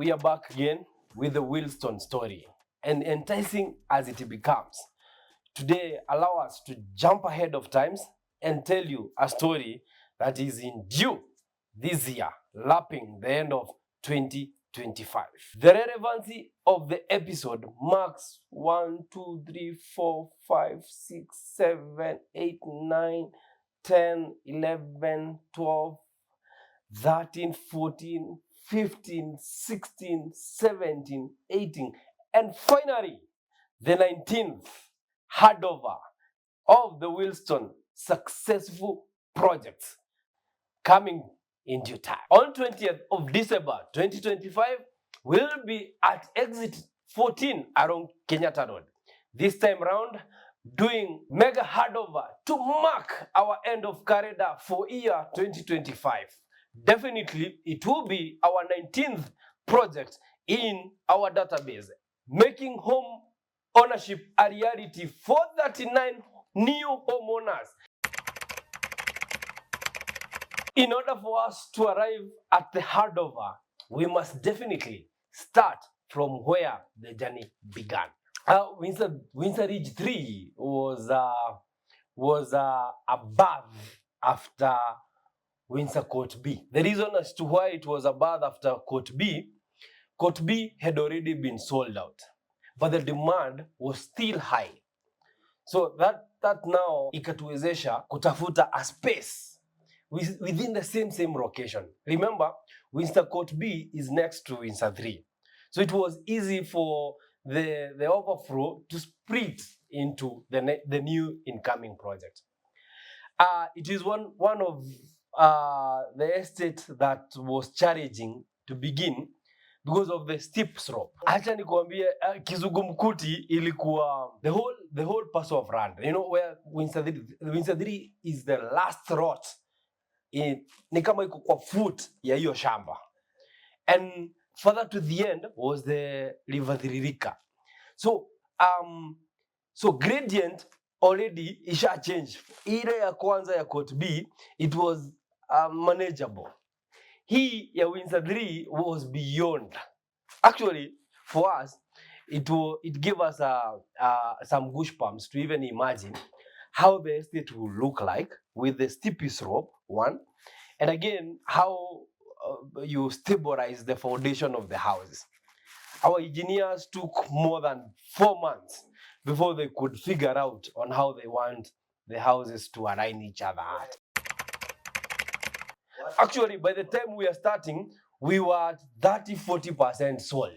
we are back again with the Willstone story, and enticing as it becomes. Today, allow us to jump ahead of times and tell you a story that is in due this year, lapping the end of 2025. The relevancy of the episode marks 1, 2, 3, 4, 5, 6, 7, 8, 9, 10, 11, 12, 13, 14, 15, 16, 17, 18, and finally, the 19th handover of the Willstone successful projects coming in due time. On 20th of December 2025, we'll be at exit 14 along Kenyatta Road. This time round, doing mega handover to mark our end of calendar for year 2025. Definitely, it will be our 19th project in our database, making home ownership a reality for 39 new homeowners. In order for us to arrive at the handover, we must definitely start from where the journey began. Windsor Ridge 3 was above after Windsor Court B. The reason as to why it was above after Court B had already been sold out, but the demand was still high. So that now ikatuwezesha kutafuta a space within the same location. Remember, Windsor Court B is next to Windsor 3. So it was easy for the overflow to split into the new incoming project. It is one of the estate that was challenging to begin because of the steep slope. Acha nikwambie, Kizungumkuti ilikuwa the whole parcel of land. You know where Windsor 3 is the last lot. Ni kama iko kwa foot ya hiyo shamba. And further to the end was the River Thiririka. So gradient already isha change. Ile ya kwanza ya Court B, it was manageable. Hii ya Windsor 3 was beyond. Actually, for us, it gave us some goosebumps to even imagine how the estate will look like with the steep slope, one, and again, how you stabilize the foundation of the houses. Our engineers took more than 4 months before they could figure out on how they want the houses to align each other at. Actually, by the time we are starting, we were at 30-40% sold.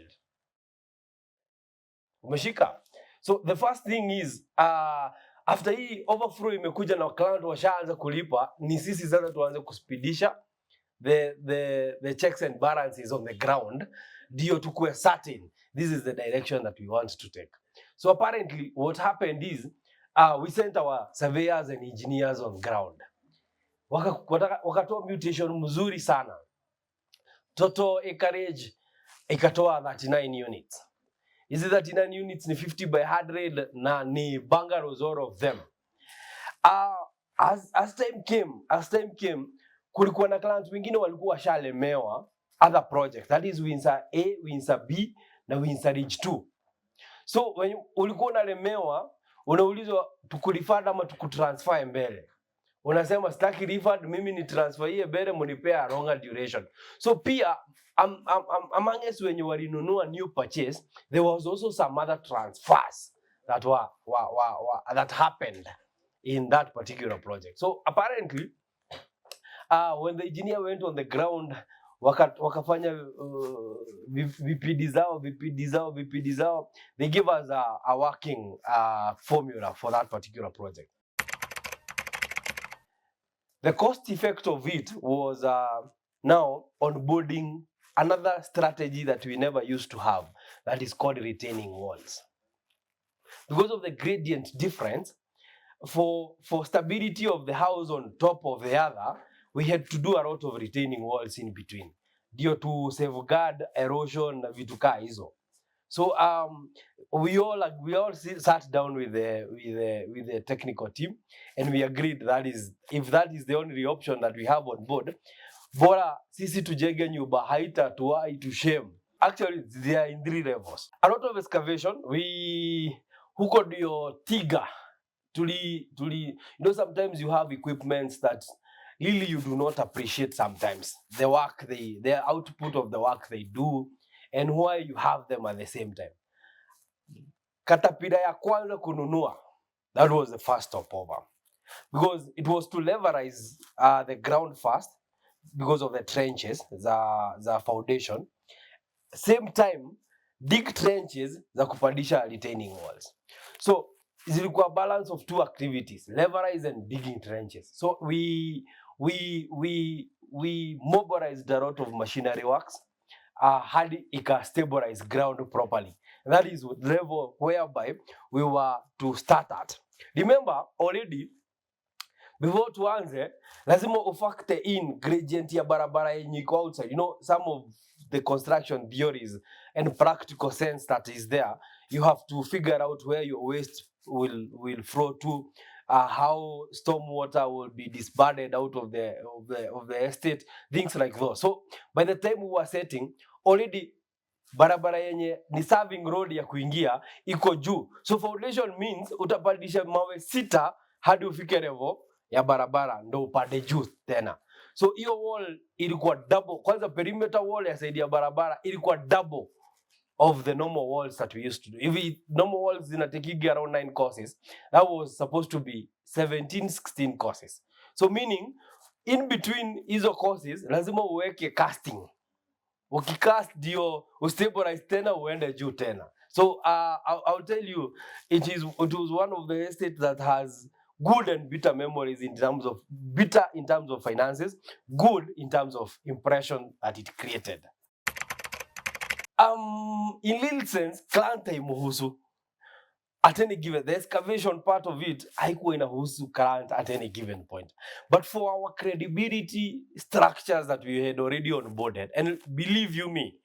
Umeshika? So the first thing is, after hii overflow imekuja na client washaanza kulipa, ni sisi sasa tuanze kuspidisha the checks and balances on the ground, ndio tukue certain this is the direction that we want to take. So apparently what happened is, we sent our surveyors and engineers on ground. Wakatoa mutation mzuri sana. Total acreage ikatoa 39 units. Hizi 39 units ni 50 by 100 na ni bungalows, all of them. As time came, kulikuwa na clients wengine walikuwa washalemewa other projects. That is Windsor A, Windsor B na Windsor Ridge 2. So when ulikuwa unalemewa, unaulizwa tukurifund ama tukutransfer mbele. Unasema sitaki refund, mimi ni transfer hii mbele, mnipea a longer duration. So pia among us when you walinunua new purchase, there was also some other transfers that that happened in that particular project. So apparently, when the engineer went on the ground, wakafanya VPD zao, they gave us a working formula for that particular project. The cost effect of it was now onboarding another strategy that we never used to have, that is called retaining walls. Because of the gradient difference, for stability of the house on top of the other, we had to do a lot of retaining walls in between, due to safeguard erosion na vitu kaa hizo. So we all sat down with the technical team, and we agreed that if that is the only option that we have on board, bora sisi tujenge nyumba haitatuwai to shame Actually, they are in 3 levels. A lot of excavation, huko ndio Tiga. Sometimes you have equipments that really you do not appreciate sometimes. The output of the work they do, and why you have them at the same time. Katapira ya kwanza kununua, that was the first stopover. Because it was to levelize the ground first, because of the trenches, the foundation. Same time, dig trenches za kupandisha retaining walls. So zilikuwa balance of 2 activities, levelize and digging trenches. So we mobilized a lot of machinery works hadi ika stabilize ground properly. And that is the level whereby we were to start at. Remember already, before tuanze, lazima ufactor in gradient ya barabara yenye iko outside. Some of the construction theories and practical sense that is there, you have to figure out where your waste will flow to, how storm water will be disbanded out of the estate, things like those. So by the time we were setting, already barabara yenye ni serving road ya kuingia iko juu. So foundation means utapandisha mawe 6 hadi ufike level ya barabara ndo upande juu tena. So hiyo wall ilikuwa double. Kwanza perimeter wall ya side ya barabara ilikuwa double of the normal walls that we used to do. If normal walls zinatakigi around 9 courses, that was supposed to be 17, 16 courses. So meaning, in between hizo courses, lazima uweke casting. Ukicast ndio ustabilize tena uende juu tena. So I'll tell you, it was one of the estates that has good and bitter memories in terms of finances, good in terms of impression that it created. In little sense, client haimuhusu at any given. The excavation part of it haikuwa inahusu client at any given point. But for our credibility structures that we had already onboarded, and believe you me,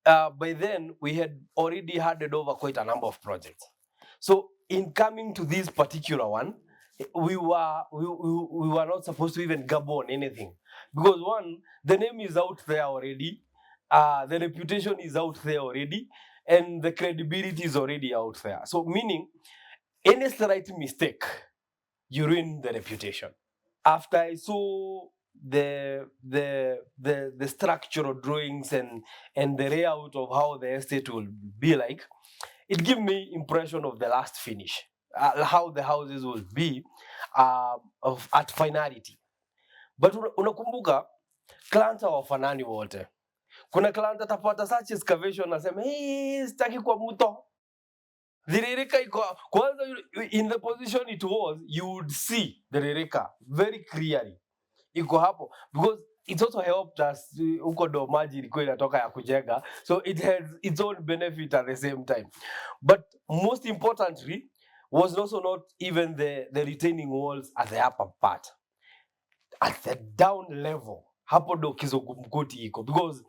by then we had already handed over quite a number of projects. So in coming to this particular one, we were not supposed to even gamble on anything, because one, the name is out there already, the reputation is out there already, and the credibility is already out there. So meaning, any slight mistake, you ruin the reputation. After I saw the structural drawings and the layout of how the estate will be like, it gave me impression of the last finish, how the houses will be at finality. But unakumbuka, clients hawafanani wote. Kuna client atapata such excavation nasema sitaki kwa mto. Dhiririka iko kwanza, in the position it was, you would see the dhiririka very clearly iko hapo, because it also helped us huko ndo maji ilikuwa inatoka ya kujenga, so it has its own benefit at the same time. But most importantly was also not even the retaining walls at the upper part, at the down level, hapo ndo kizungumkuti iko, because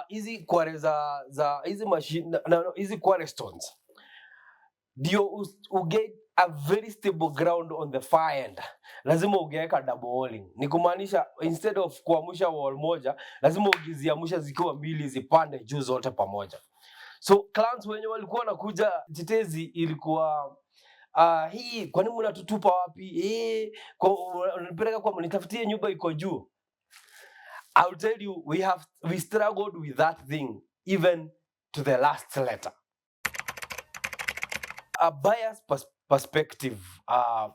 hizi kware za hizi machine hizi quarry stones ndio uget a very stable ground on the far end, lazima ugeweka double walling. Ni kumaanisha instead of kuamsha wall moja, lazima ugiziamsha zikiwa mbili zipande juu zote pamoja. So clients wenye walikuwa nakuja tetezi ilikuwa hii kwa nini mnatutupa wapi? Unanipeleka kwa nitafutie nyumba iko juu. I'll tell you, we struggled with that thing even to the last letter. A biased perspective, at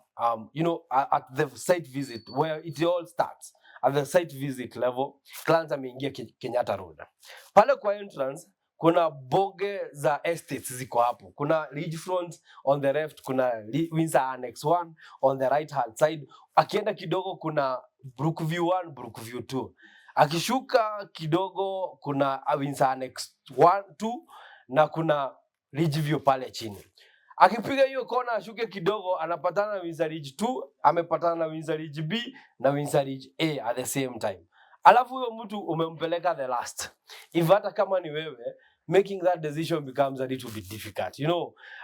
the site visit, where it all starts at the site visit level, clients ameingia Kenyatta Road. Pale kwa entrance kuna boge za estates ziko hapo. Kuna Ridgefront on the left, kuna Windsor Annex 1 on the right hand side. Akienda kidogo kuna Brookview 1, Brookview 2. Akishuka kidogo kuna Windsor Annex 1, 2 na kuna Ridgeview pale chini. Akipiga hiyo kona ashuke kidogo anapatana na Windsor Ridge 2, amepatana na Windsor Ridge B na Windsor Ridge A at the same time. Alafu huyo mtu umempeleka the last. If hata kama ni wewe, making that decision becomes a little bit difficult.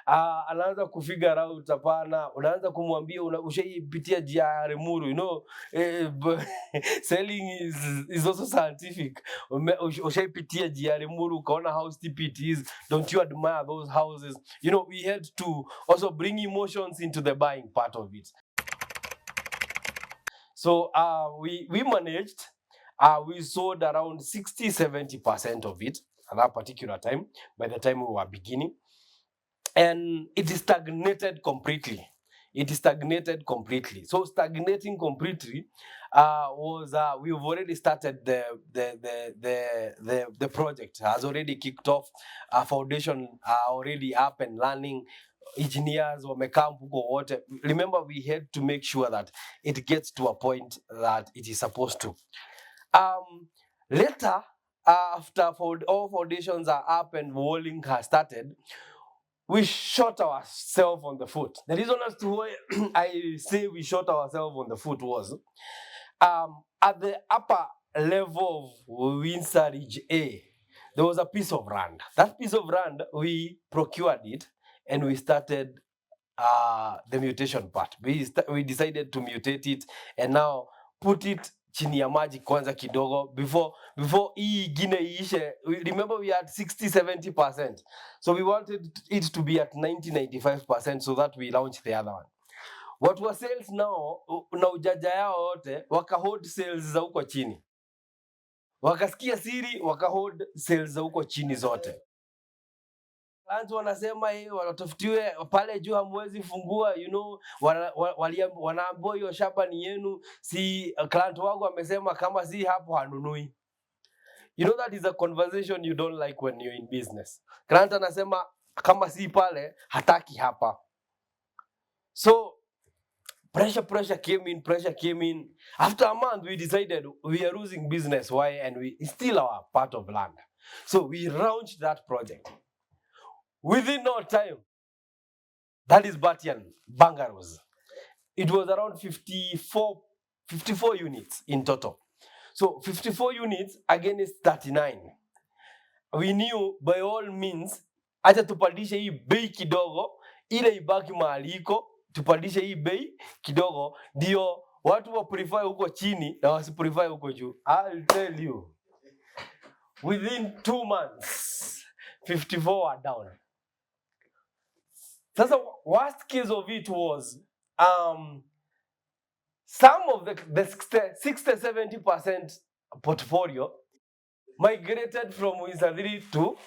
Anaanza kufigure out, hapana, unaanza kumwambia ushaipitia njia ya Limuru, selling is also scientific. Ushaipitia njia ya Limuru, ukaona how steep it is, don't you admire those houses? We had to also bring emotions into the buying part of it. So we managed, we sold around 60-70% of it at that particular time, by the time we were beginning. And it stagnated completely. So stagnating completely was we've already started the project has already kicked off. Foundation already up and running. Engineers wamekaa huko wote. Remember, we had to make sure that it gets to a point that it is supposed to. Later, after all foundations are up and walling has started, we shot ourselves on the foot. The reason as to why I say we shot ourselves on the foot was at the upper level of Windsor Ridge A, there was a piece of land. That piece of land, we procured it and we started the mutation part. We decided to mutate it and now put it chini ya maji kwanza kidogo before hii ingine iishe. Remember, we had 60-70%. So we wanted it to be at 90-95% so that we launch the other one. Watu wa sales now na ujaja yao wote wakahold sales za huko chini. Wakasikia siri, wakahold sales za huko chini zote. Clients wanasema watafutiwe pale juu, hamwezi fungua, wanaambiwa hiyo shamba ni yenu. Si client wangu amesema kama si hapo hanunui. That is a conversation you don't like when you're in business. Client anasema kama si pale hataki hapa. So pressure came in. After a month, we decided we are losing business. Why? And we still our part of land. So we launched that project. Within no time, that is Batian Bangaros. It was around 54 units in total. So 54 units against 39. We knew by all means, acha tupandishe hii bei kidogo, ile ibaki mahali iko, tupandishe hii bei kidogo, ndio watu wa prefer huko chini na wasi prefer huko juu. I'll tell you, within 2 months, 54 are down. Sasa worst case of it was some of the 60-70% portfolio migrated from Windsor Ridge to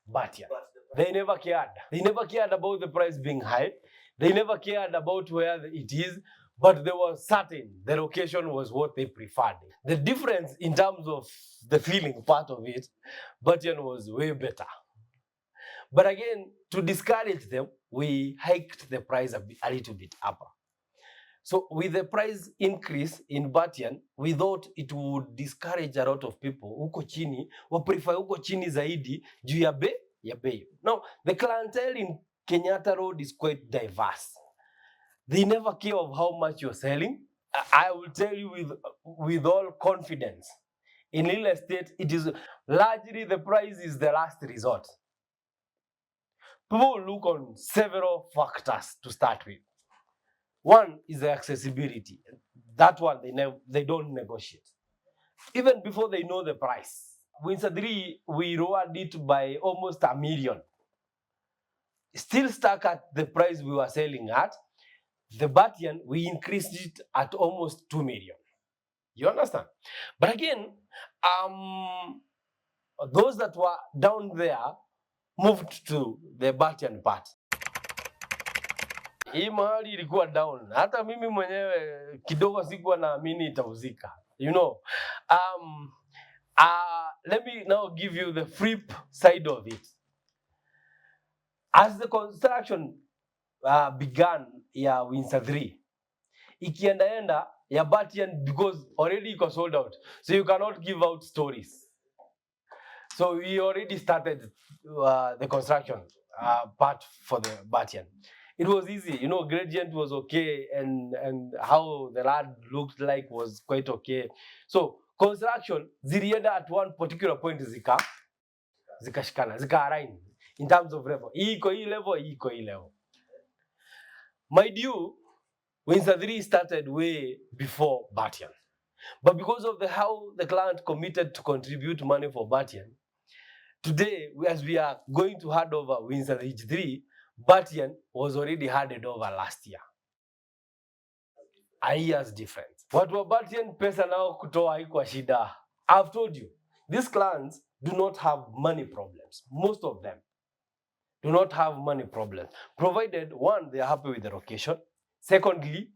Batian. They never cared. They never cared about the price being high. They never cared about where it is, but they were certain the location was what they preferred. The difference in terms of the feeling part of it, Batian was way better. But again, to discourage them, we hiked the price a little bit upper. So with the price increase in Batian, we thought it would discourage a lot of people. Huko chini, wa prefer huko chini zaidi juu ya bei. Now, the clientele in Kenyatta Road is quite diverse. They never care of how much you're selling. I will tell you with all confidence, in real estate, it is largely the price is the last resort. People look on several factors to start with. One is the accessibility. That one they don't negotiate. Even before they know the price. Windsor Ridge, we lowered it by almost $1 million. Still stuck at the price we were selling at. The Batian, we increased it at almost $2 million. You understand? But again, those that were down there moved to the Batian part. Hii mahali ilikuwa down. Hata mimi mwenyewe kidogo sikuwa naamini itauzika. Let me now give you the flip side of it. As the construction began ya Windsor Ridge, ikiendaenda ya Batian, because already it was sold out, so you cannot give out stories. So we already started the construction part for the Batian. It was easy, gradient was okay, and how the land looked like was quite okay. So construction zilienda at one particular point zikashikana, zika-align in terms of level. Hii iko hii level, hii iko hii level. Mind you, Windsor 3 started way before Batian. But because of how the client committed to contribute money for Batian, today, as we are going to hand over Windsor Ridge 3, Batian was already handed over last year. A year's difference. Watu wa Batian pesa nao kutoa haikuwa shida. I've told you, these clients do not have money problems. Most of them do not have money problems. Provided, one, they are happy with the location. Secondly,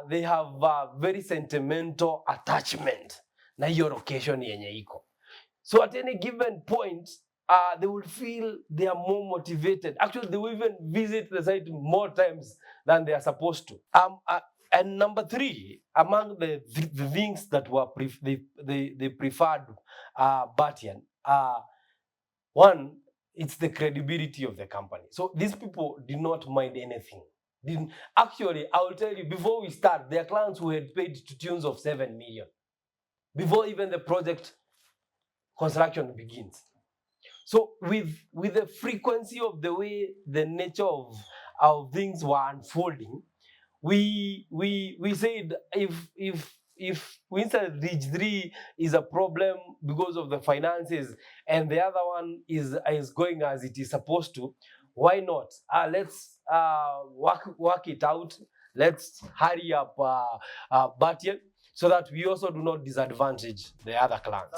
they have a very sentimental attachment na hiyo location yenye iko. So at any given point, they will feel they are more motivated. Actually, they will even visit the site more times than they are supposed to. And number three, among the things that were they preferred Batian, one, it's the credibility of the company. So these people did not mind anything. Actually, I will tell you, before we start, there are clients who had paid to tunes of 7 million before even the project construction begins. So with the frequency of the way the nature of things were unfolding, we said if Windsor Ridge 3 is a problem because of the finances and the other one is going as it is supposed to, why not? Let's work it out. Let's hurry up Batian so that we also do not disadvantage the other clans.